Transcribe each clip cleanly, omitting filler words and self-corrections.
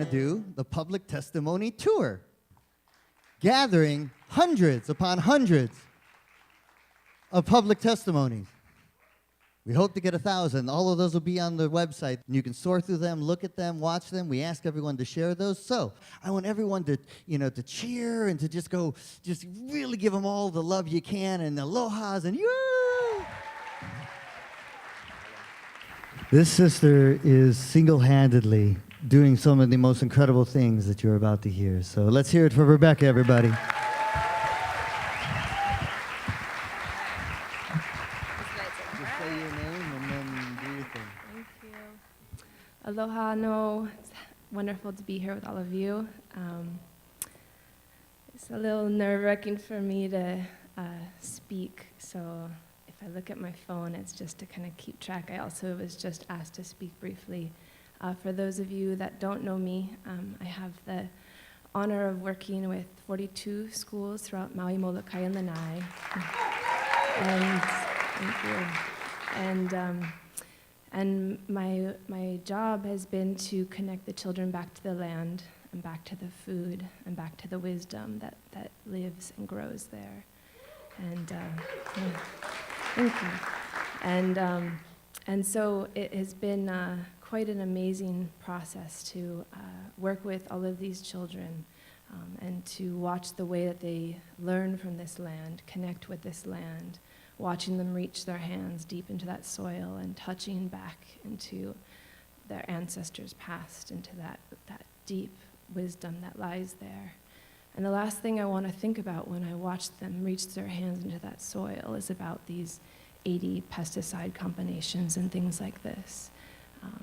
to do the public testimony tour, gathering hundreds upon hundreds of public testimonies. We hope to get 1,000. All of those will be on the website. You can sort through them, look at them, watch them. We ask everyone to share those. So I want everyone to, to cheer and to just really give them all the love you can and alohas and yoo! This sister is single-handedly doing some of the most incredible things that you're about to hear. So let's hear it for Rebecca, everybody. Aloha, no, it's wonderful to be here with all of you. It's a little nerve-wracking for me to speak, so if I look at my phone, it's just to kind of keep track. I also was just asked to speak briefly. For those of you that don't know me, I have the honor of working with 42 schools throughout Maui, Molokai, and Lanai. And thank you. And my job has been to connect the children back to the land and back to the food and back to the wisdom that lives and grows there. And thank you. And so it has been quite an amazing process to work with all of these children and to watch the way that they learn from this land, connect with this land, watching them reach their hands deep into that soil and touching back into their ancestors' past, into that deep wisdom that lies there. And the last thing I want to think about when I watch them reach their hands into that soil is about these 80 pesticide combinations and things like this.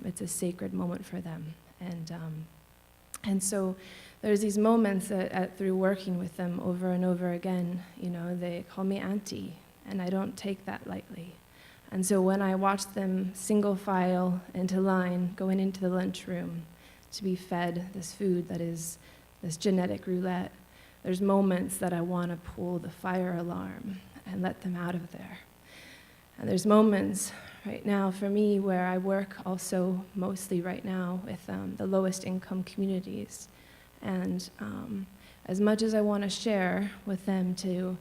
It's a sacred moment for them. And so there's these moments that through working with them over and over again, they call me auntie. And I don't take that lightly. And so when I watch them single file into line, going into the lunchroom to be fed this food that is this genetic roulette, there's moments that I want to pull the fire alarm and let them out of there. And there's moments right now for me where I work also mostly right now with the lowest income communities. And as much as I want to share with them to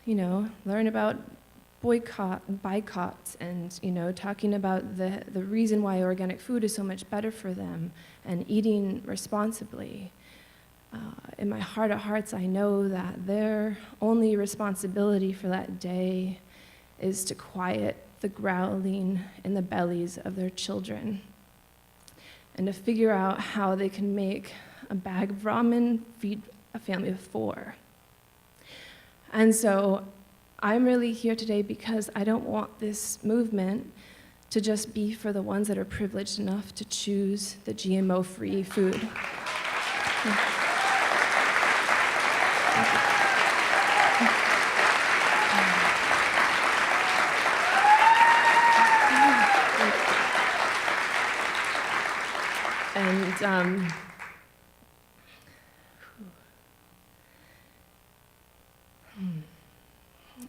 learn about boycotts and, talking about the reason why organic food is so much better for them and eating responsibly. In my heart of hearts, I know that their only responsibility for that day is to quiet the growling in the bellies of their children and to figure out how they can make a bag of ramen feed a family of 4. And so I'm really here today because I don't want this movement to just be for the ones that are privileged enough to choose the GMO-free food.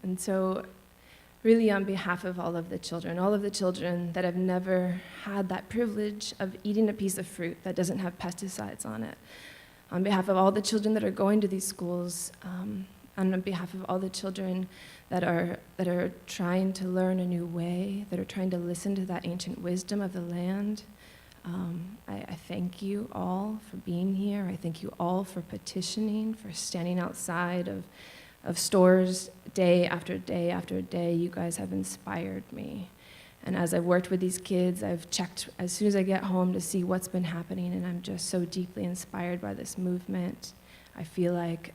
And so really on behalf of all of the children that have never had that privilege of eating a piece of fruit that doesn't have pesticides on it, on behalf of all the children that are going to these schools, and on behalf of all the children that are trying to learn a new way, that are trying to listen to that ancient wisdom of the land, I thank you all for being here. I thank you all for petitioning, for standing outside of stores day after day after day. You guys have inspired me. And as I've worked with these kids, I've checked as soon as I get home to see what's been happening, and I'm just so deeply inspired by this movement. I feel like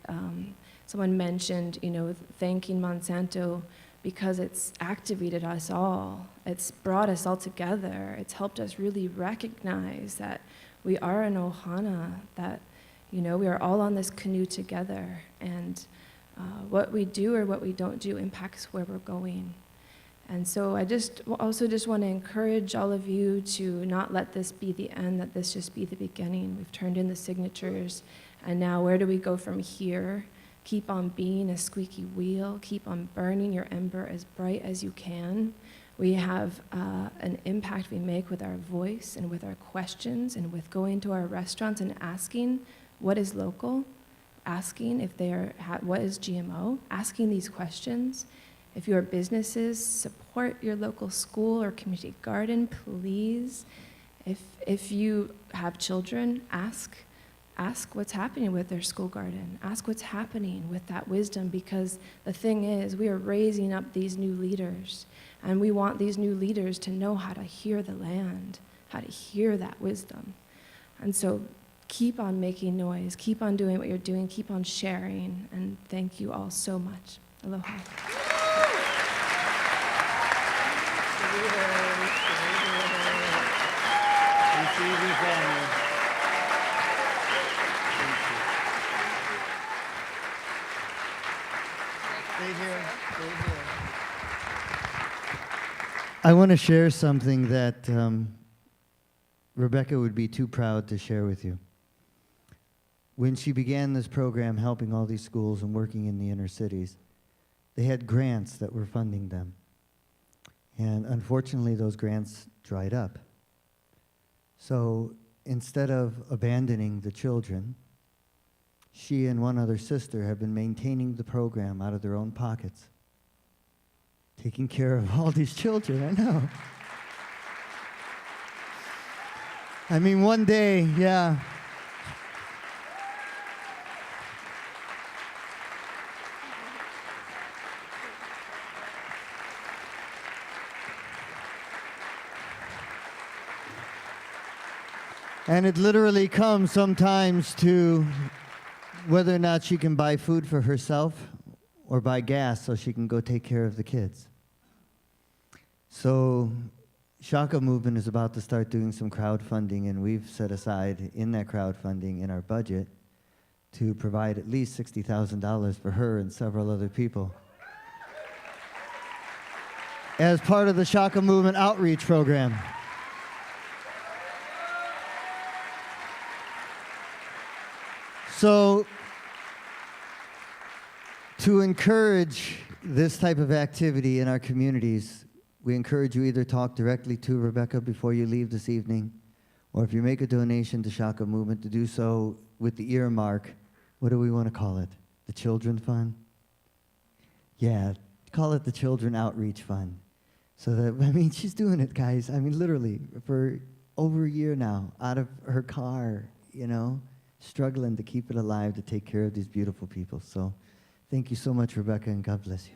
someone mentioned, thanking Monsanto because it's activated us all. It's brought us all together. It's helped us really recognize that we are an ohana, that, we are all on this canoe together, and what we do or what we don't do impacts where we're going. And so I also want to encourage all of you to not let this be the end, that this just be the beginning. We've turned in the signatures, and now where do we go from here? Keep on being a squeaky wheel. Keep on burning your ember as bright as you can. We have an impact we make with our voice and with our questions and with going to our restaurants and asking what is local, asking if they are, what is GMO, asking these questions. If your businesses support your local school or community garden, please. If you have children, ask what's happening with their school garden. Ask what's happening with that wisdom, because the thing is, we are raising up these new leaders, and we want these new leaders to know how to hear the land, how to hear that wisdom. And so keep on making noise, keep on doing what you're doing, keep on sharing, and thank you all so much. Aloha. I want to share something that Rebecca would be too proud to share with you. When she began this program, helping all these schools and working in the inner cities, they had grants that were funding them. And unfortunately, those grants dried up. So instead of abandoning the children, she and one other sister have been maintaining the program out of their own pockets, taking care of all these children. I know. I mean, one day, yeah. And it literally comes sometimes to whether or not she can buy food for herself or buy gas so she can go take care of the kids. So Shaka Movement is about to start doing some crowdfunding, and we've set aside in that crowdfunding in our budget to provide at least $60,000 for her and several other people as part of the Shaka Movement outreach program. So, to encourage this type of activity in our communities, we encourage you either talk directly to Rebecca before you leave this evening, or if you make a donation to Shaka Movement, to do so with the earmark, what do we want to call it? The Children Fund? Yeah, call it the Children Outreach Fund. So that, I mean, she's doing it, guys. I mean, literally, for over a year now, out of her car, you know, struggling to keep it alive, to take care of these beautiful people. So thank you so much, Rebecca, and God bless you.